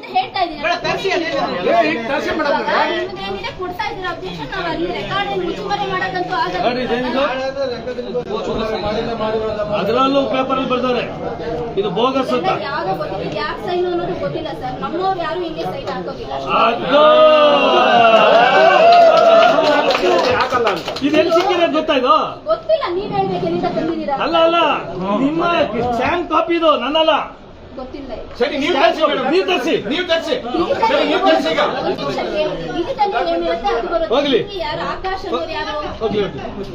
ಅಂತ ಹೇಳ್ತಾ ಇದ್ದೀನಿ. ಕೊಡ್ತಾ ಇದ್ದೀರಾ ಅಬ್ಜೆಕ್ಷನ್, ನಾವು ಅಲ್ಲಿ ರೆಕಾರ್ಡ್ ಮುಚ್ಚುಮರೆ ಮಾಡೋದಂತೂ ಆಗಲ್ಲ. ಅದರಲ್ಲೂ ಪೇಪರ್ ಅಲ್ಲಿ ಬರ್ತಾರೆ ಇದು ಬೋಗಸ್ ಅಂತ. ಯಾವ್ದೋ ಗೊತ್ತಿಲ್ಲ, ಯಾಕೆ ಸೈನ್ ಅನ್ನೋದು ಗೊತ್ತಿಲ್ಲ ಸರ್. ನಮ್ಮವ್ರು ಯಾರು ಹಿಂಗೆ ಸೈನ್ ಹಾಕೋದಿಲ್ಲ. ಇದೆಲ್ಲಿ ಸಿಕ್ಕಿದೆ ಗೊತ್ತಾಯ್ತು? ಗೊತ್ತಿಲ್ಲ, ನೀವ್ ಹೇಳ್ಬೇಕು ಎಲ್ಲಿಂದ ತಂದಿದ್ದೀರಾ. ಅಲ್ಲ ಅಲ್ಲ, ನಿಮ್ಮ ಸ್ಯಾಮ್ ಕಾಪಿ ಇದು, ನನ್ನಲ್ಲ. ಗೊತ್ತಿಲ್ಲ. ಸರಿ, ನೀವು ತರಿಸಿ. ಹೋಗ್ಲಿ. ಯಾರು ಆಕಾಶ ಯಾರು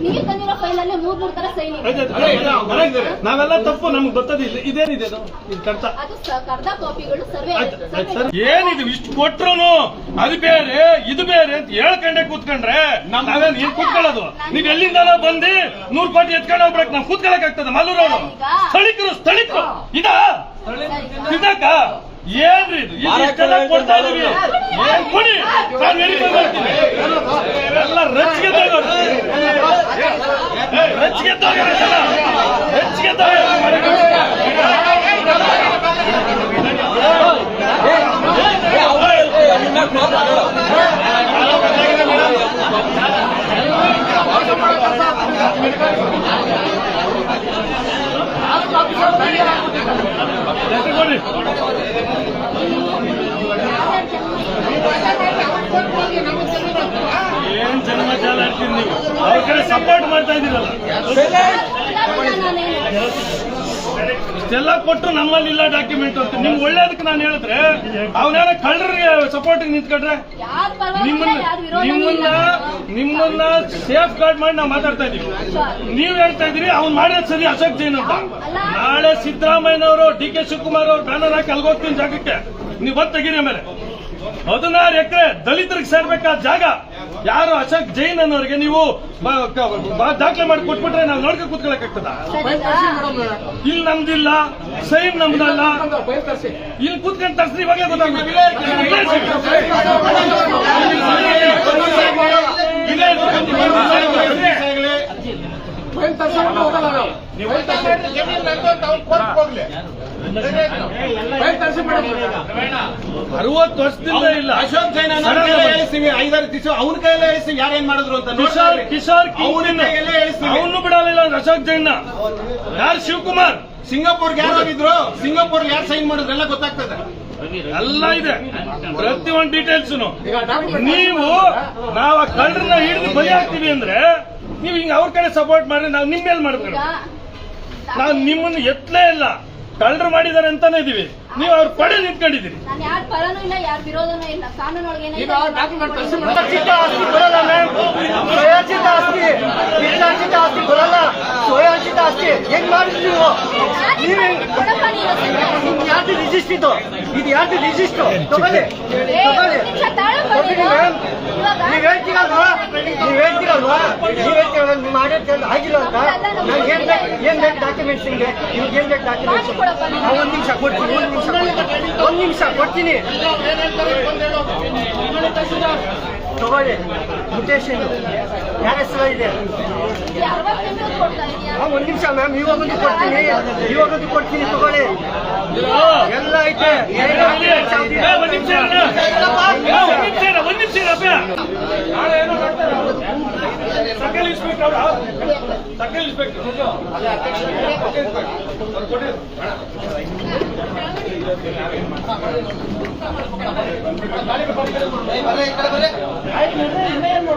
ನೀವು ತಂದಿರೋ ಫೈಲ್ ಅಲ್ಲೇ 3 ತರ ಸೈನ್ ಇದೆ. ನಾವೆಲ್ಲ ತಪ್ಪು, ನಮ್ಗೆ ಗೊತ್ತದಿಲ್ಲ. ಇದೇನಿದೆ ಇದು ಕರ್ತ? ಅದು ಕರ್ದ ಕಾಪಿಗಳು ಸರ್ವೆ. ಏನಿದೆ ಇಷ್ಟು ಕೊಟ್ರು ಅದು ಬೇರೆ ಇದು ಬೇರೆ ಅಂತ ಹೇಳ್ಕೊಂಡೆ ಕೂತ್ಕೊಂಡ್ರೆ ನಾವೇನ್ ಏನ್ ಕೂತ್ಕೊಳ್ಳೋದು? ನೀವ್ ಎಲ್ಲಿಂದ ಬಂದು 100 ಕೋಟಿ ಎತ್ಕೊಂಡು ಹೋಗ್ಬೇಕು, ನಾವ್ ಕೂತ್ಕೊಳಕ್ ಆಗ್ತದೆ? ಮಲ್ಲೂರವರು ಸ್ಥಳೀಕರು ಇದಕ್ಕ ಏನ್ರಿ ಇದು? ಇಷ್ಟೆಲ್ಲ ಕೊಡ್ತಾ ಇದೀವಿ, ಏನ್ ಕೊಡಿ, ನಾನು ವೆರಿಫೈ ಮಾಡ್ತೀನಿ. ಎಲ್ಲ ರಚ್ಚಿಗೆ ತಗೋರು, ರಚ್ಚಿಗೆ ಏನ್ ಜನ್ಮ ಜಾಲ ಆಗ್ತೀರಿ ನೀವು? ಅವ್ರ ಕಡೆ ಸಪೋರ್ಟ್ ಮಾಡ್ತಾ ಇದ್ದೀರಲ್ಲ. ಇಷ್ಟೆಲ್ಲ ಕೊಟ್ಟು ನಮ್ಮಲ್ಲಿ ಇಲ್ಲ ಡಾಕ್ಯುಮೆಂಟ್ ಅಂತ ನಿಮ್ಗೆ ಒಳ್ಳೇದಕ್ಕೆ ನಾನು ಹೇಳಿದ್ರೆ ಅವನೇನ ಕಳ್ಳರಿಗೆ ಸಪೋರ್ಟ್ ನಿಂತ್ಕೊಂಡ್ರೆ ನಿಮ್ಮನ್ನ ಸೇಫ್ ಗಾರ್ಡ್ ಮಾಡಿ ನಾವು ಮಾತಾಡ್ತಾ ಇದೀವಿ. ನೀವ್ ಹೇಳ್ತಾ ಇದೀರಿ ಅವ್ನು ಮಾಡೋದು ಸರಿ ಅಶೋಕ್ ಜೈನ್ ಅಂತ. ನಾಳೆ ಸಿದ್ದರಾಮಯ್ಯನವರು ಡಿ ಕೆ ಶಿವಕುಮಾರ್ ಅವ್ರು ಬ್ಯಾನರ್ ಹಾಕಿ ಅಲ್ಗೋಗ್ತೀನಿ ಜಾಗಕ್ಕೆ ನೀವು ಬಂದ್ ತೆಗೀರಿ. ಆಮೇಲೆ 16 ಎಕರೆ ದಲಿತರಿಗೆ ಸೇರ್ಬೇಕಾದ ಜಾಗ ಯಾರು ಅಶೋಕ್ ಜೈನ್ ಅನ್ನೋರಿಗೆ ನೀವು ದಾಖಲೆ ಮಾಡಿ ಕೊಟ್ಬಿಟ್ರೆ ನಾವು ನೋಡ್ಕೊಂಡು ಕೂತ್ಕೊಳಕ್ ಆಗ್ತದ? ಇಲ್ಲಿ ನಮ್ದಿಲ್ಲ, ಸೈನ್ ನಮ್ದಲ್ಲ, ಇಲ್ಲಿ ಕೂತ್ಕೊಂಡು ತರ್ಸಿ ಇವಾಗಲೇ ಗೊತ್ತಾಗ್ತದೆ. ವರ್ಷದಿಂದ ಇಲ್ಲ. ಅಶೋಕ್ ಜೈನ್ 5-6 ದಿವಸ ಅವನ ಕೈಯಲ್ಲೇ ಹೇಳಿಸಿ ಯಾರೇನ್ ಮಾಡಿದ್ರು ಅಂತ ಕಿಶೋರ್ ಅವನು ಬಿಡಲಿಲ್ಲ. ಅಶೋಕ್ ಜೈನ್ ಯಾರು? ಶಿವಕುಮಾರ್ ಸಿಂಗಾಪುರ್ಗೆ ಯಾರು ಹೋಗಿದ್ರು, ಸಿಂಗಾಪುರ್ ಯಾರು ಸೈನ್ ಮಾಡಿದ್ರು ಎಲ್ಲ ಗೊತ್ತಾಗ್ತದೆ. ಎಲ್ಲ ಇದೆ, ಪ್ರತಿಯೊಂದು ಡೀಟೇಲ್ಸ್. ನೀವು ನಾವು ಆ ಕಳ್ಳರನ್ನ ಹಿಡಿದು ಬಲಿ ಹಾಕ್ತೀವಿ ಅಂದ್ರೆ ನೀವು ಹಿಂಗ ಅವ್ರ ಕಡೆ ಸಪೋರ್ಟ್ ಮಾಡಿ ನಾವು ನಿಮ್ಮ ಮೇಲೆ ಮಾಡ್ಬೇಕು. ನಾವು ನಿಮ್ಮನ್ನು ಎತ್ತಲೇ ಇಲ್ಲ, ಕಳ್ಳರು ಮಾಡಿದ್ದಾರೆ ಅಂತಾನೆ ಇದೀವಿ. ನೀವು ಅವ್ರ ಪಡೆ ನಿಂತ್ಕೊಂಡಿದ್ದೀರಿ. ಹೆಂಗ್ ಮಾಡಿದ್ರಿ ನೀವು? ಯಾರ್ದು ರಿಜಿಸ್ಟರ್ ಇದು? ಇದು ಯಾರ್ದು ರಿಜಿಸ್ಟರ್? ತಗೊಳ್ಳಿ ನೀವ್ ಹೇಳ್ತೀರಲ್ವಾ ಮಾಡಿರ್ತೀರಲ್ಲ ಆಗಿಲ್ಲ ಅಂತ. ನಾನು ಏನ್ ಬೇಕು ಡಾಕ್ಯುಮೆಂಟ್ಸ್? ನಿಮ್ಗೆ ಏನ್ ಬೇಕು ಡಾಕ್ಯುಮೆಂಟ್ಸ್? ಒಂದ್ ನಿಮಿಷ ಕೊಡ್ತೀನಿ, ಒಂದ್ ನಿಮಿಷ ಕೊಡ್ತೀನಿ. ತಗೊಳ್ಳಿ, ಮುಟೇಶನ್ ಯಾರ ಹೆಸರು ಇದೆ? ಒಂದ್ ನಿಮಿಷ ಮ್ಯಾಮ್, ಇವಾಗದು ಕೊಡ್ತೀನಿ ತಗೊಳ್ಳಿ. ಎಲ್ಲ ಐತೆ. Circle inspector